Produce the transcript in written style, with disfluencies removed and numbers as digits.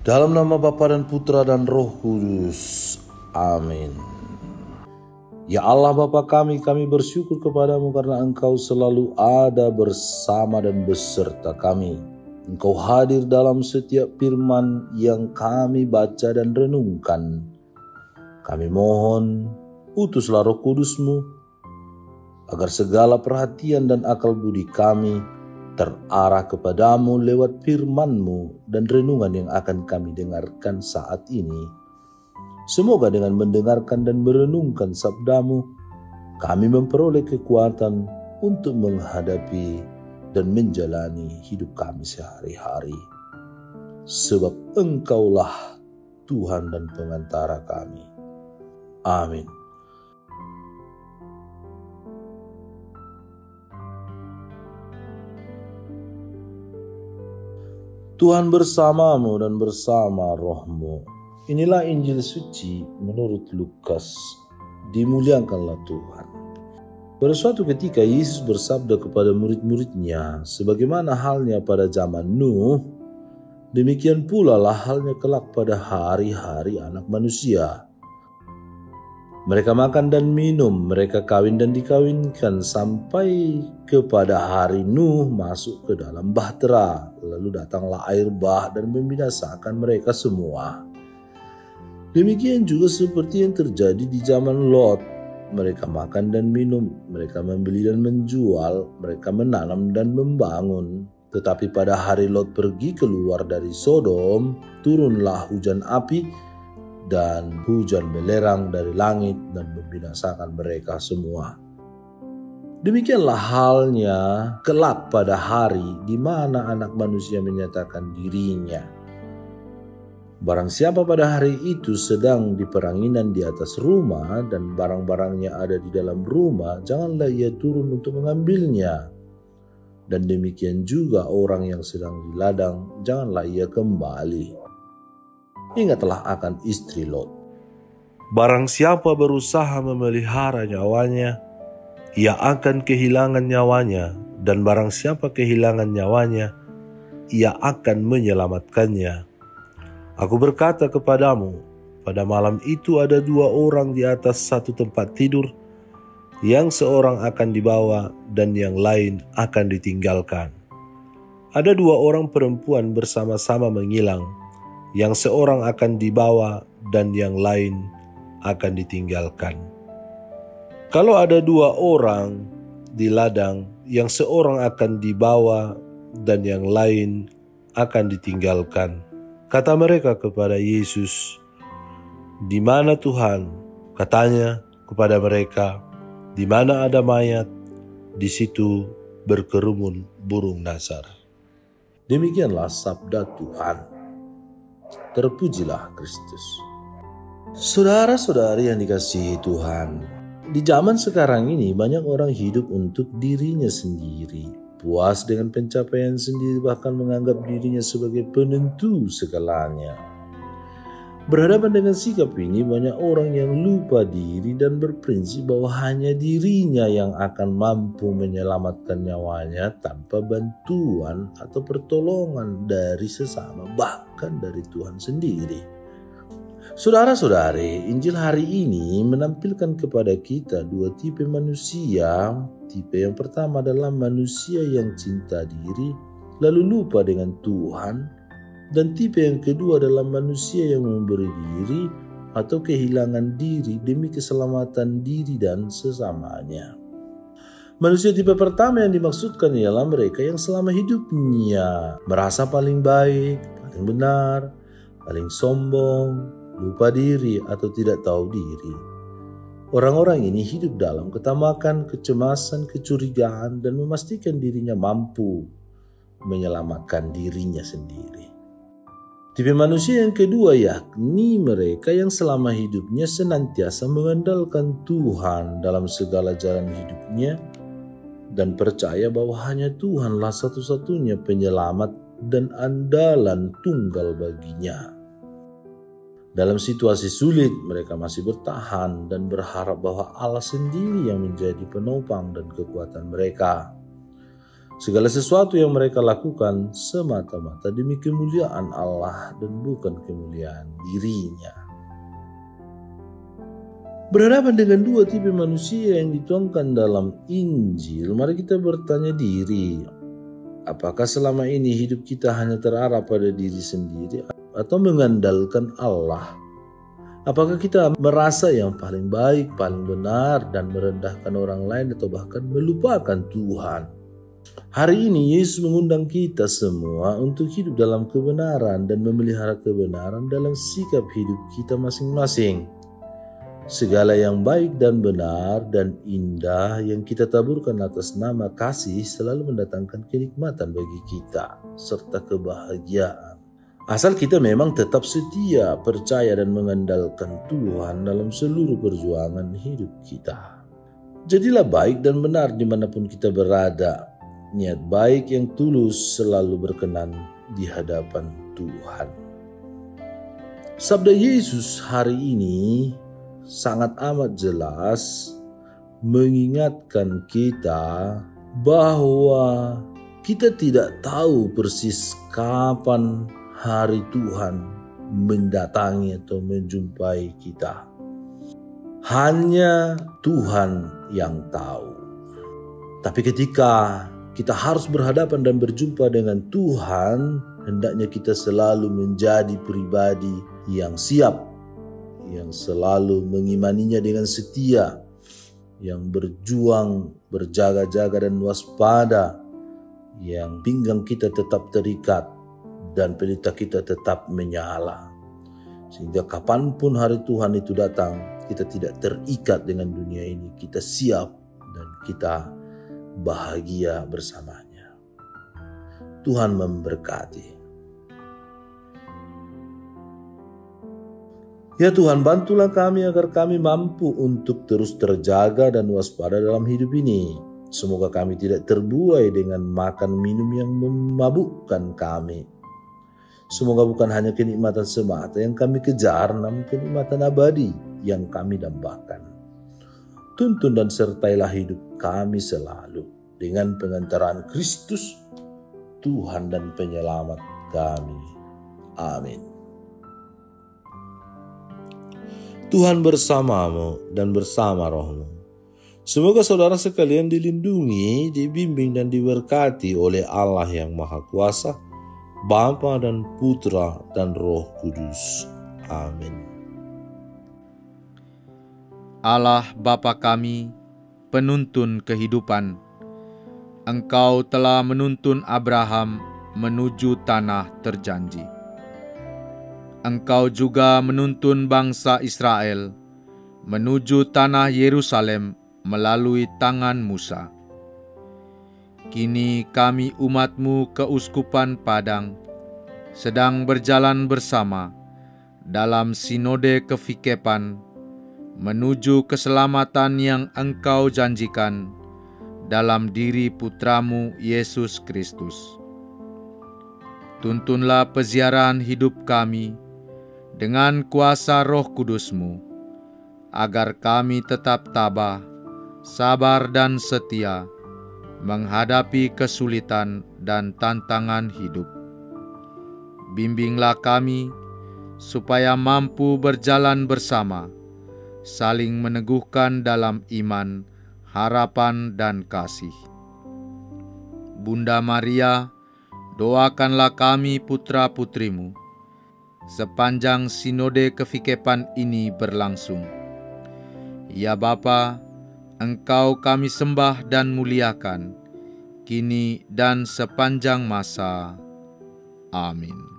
Dalam nama Bapa dan Putra dan Roh Kudus. Amin. Ya Allah Bapa kami bersyukur kepadamu karena Engkau selalu ada bersama dan beserta kami. Engkau hadir dalam setiap firman yang kami baca dan renungkan. Kami mohon, utuslah Roh Kudus-Mu, agar segala perhatian dan akal budi kami terarah kepadamu lewat firman-Mu dan renungan yang akan kami dengarkan saat ini. Semoga dengan mendengarkan dan merenungkan sabda-Mu, kami memperoleh kekuatan untuk menghadapi dan menjalani hidup kami sehari-hari. Sebab Engkaulah Tuhan dan pengantara kami. Amin. Tuhan bersamamu dan bersama rohmu. Inilah Injil suci menurut Lukas. Dimuliakanlah Tuhan. Pada suatu ketika Yesus bersabda kepada murid-muridnya, sebagaimana halnya pada zaman Nuh, demikian pula lah halnya kelak pada hari-hari Anak Manusia. Mereka makan dan minum, mereka kawin dan dikawinkan sampai kepada hari Nuh masuk ke dalam bahtera. Lalu datanglah air bah dan membinasakan mereka semua. Demikian juga seperti yang terjadi di zaman Lot. Mereka makan dan minum, mereka membeli dan menjual, mereka menanam dan membangun. Tetapi pada hari Lot pergi keluar dari Sodom, turunlah hujan api dan hujan belerang dari langit dan membinasakan mereka semua. Demikianlah halnya kelak pada hari di mana Anak Manusia menyatakan dirinya. Barang siapa pada hari itu sedang di peranginan di atas rumah dan barang-barangnya ada di dalam rumah, janganlah ia turun untuk mengambilnya. Dan demikian juga orang yang sedang di ladang, janganlah ia kembali. Ingatlah akan istri Lot. Barang siapa berusaha memelihara nyawanya, ia akan kehilangan nyawanya, dan barang siapa kehilangan nyawanya, ia akan menyelamatkannya. Aku berkata kepadamu, pada malam itu ada dua orang di atas satu tempat tidur, yang seorang akan dibawa dan yang lain akan ditinggalkan. Ada dua orang perempuan bersama-sama mengilang, yang seorang akan dibawa dan yang lain akan ditinggalkan. Kalau ada dua orang di ladang, yang seorang akan dibawa dan yang lain akan ditinggalkan. Kata mereka kepada Yesus, "Di mana Tuhan?" Katanya kepada mereka, "Di mana ada mayat, di situ berkerumun burung nasar." Demikianlah sabda Tuhan. Terpujilah Kristus. Saudara-saudari yang dikasihi Tuhan, di zaman sekarang ini banyak orang hidup untuk dirinya sendiri, puas dengan pencapaian sendiri, bahkan menganggap dirinya sebagai penentu segalanya. Berhadapan dengan sikap ini, banyak orang yang lupa diri dan berprinsip bahwa hanya dirinya yang akan mampu menyelamatkan nyawanya tanpa bantuan atau pertolongan dari sesama, bahkan dari Tuhan sendiri. Saudara-saudari, Injil hari ini menampilkan kepada kita dua tipe manusia. Tipe yang pertama adalah manusia yang cinta diri, lalu lupa dengan Tuhan. Dan tipe yang kedua adalah manusia yang memberi diri atau kehilangan diri demi keselamatan diri dan sesamanya. Manusia tipe pertama yang dimaksudkan ialah mereka yang selama hidupnya merasa paling baik, paling benar, paling sombong, lupa diri atau tidak tahu diri. Orang-orang ini hidup dalam ketamakan, kecemasan, kecurigaan, dan memastikan dirinya mampu menyelamatkan dirinya sendiri. Tipe manusia yang kedua yakni mereka yang selama hidupnya senantiasa mengandalkan Tuhan dalam segala jalan hidupnya dan percaya bahwa hanya Tuhanlah satu-satunya penyelamat dan andalan tunggal baginya. Dalam situasi sulit, mereka masih bertahan dan berharap bahwa Allah sendiri yang menjadi penopang dan kekuatan mereka. Segala sesuatu yang mereka lakukan semata-mata demi kemuliaan Allah dan bukan kemuliaan dirinya. Berhadapan dengan dua tipe manusia yang dituangkan dalam Injil, mari kita bertanya diri, apakah selama ini hidup kita hanya terarah pada diri sendiri atau mengandalkan Allah? Apakah kita merasa yang paling baik, paling benar dan merendahkan orang lain atau bahkan melupakan Tuhan? Hari ini Yesus mengundang kita semua untuk hidup dalam kebenaran dan memelihara kebenaran dalam sikap hidup kita masing-masing. Segala yang baik dan benar dan indah yang kita taburkan atas nama kasih selalu mendatangkan kenikmatan bagi kita serta kebahagiaan. Asal kita memang tetap setia, percaya dan mengandalkan Tuhan dalam seluruh perjuangan hidup kita. Jadilah baik dan benar dimanapun kita berada. Niat baik yang tulus selalu berkenan di hadapan Tuhan. Sabda Yesus hari ini sangat amat jelas mengingatkan kita bahwa kita tidak tahu persis kapan hari Tuhan mendatangi atau menjumpai kita. Hanya Tuhan yang tahu. Tapi ketika kita harus berhadapan dan berjumpa dengan Tuhan, hendaknya kita selalu menjadi pribadi yang siap, yang selalu mengimaninya dengan setia, yang berjuang, berjaga-jaga dan waspada, yang pinggang kita tetap terikat dan pelita kita tetap menyala. Sehingga kapanpun hari Tuhan itu datang, kita tidak terikat dengan dunia ini. Kita siap dan kita bahagia bersamanya. Tuhan memberkati. Ya Tuhan, bantulah kami agar kami mampu untuk terus terjaga dan waspada dalam hidup ini. Semoga kami tidak terbuai dengan makan minum yang memabukkan kami. Semoga bukan hanya kenikmatan semata yang kami kejar, namun kenikmatan abadi yang kami dambakan. Tuntun dan sertailah hidup kami selalu dengan pengantaran Kristus, Tuhan dan Penyelamat kami. Amin. Tuhan bersamamu dan bersama rohmu. Semoga saudara sekalian dilindungi, dibimbing dan diberkati oleh Allah yang Maha Kuasa, Bapa dan Putra dan Roh Kudus. Amin. Allah Bapa kami, penuntun kehidupan, Engkau telah menuntun Abraham menuju tanah terjanji. Engkau juga menuntun bangsa Israel menuju tanah Yerusalem melalui tangan Musa. Kini kami umat-Mu keuskupan Padang sedang berjalan bersama dalam sinode kefikepan menuju keselamatan yang Engkau janjikan dalam diri Putra-Mu Yesus Kristus. Tuntunlah peziarahan hidup kami dengan kuasa Roh Kudus-Mu, agar kami tetap tabah, sabar dan setia menghadapi kesulitan dan tantangan hidup. Bimbinglah kami supaya mampu berjalan bersama, saling meneguhkan dalam iman, harapan dan kasih. Bunda Maria, doakanlah kami putra-putrimu sepanjang sinode kefikepan ini berlangsung. Ya Bapa, Engkau kami sembah dan muliakan, kini dan sepanjang masa. Amin.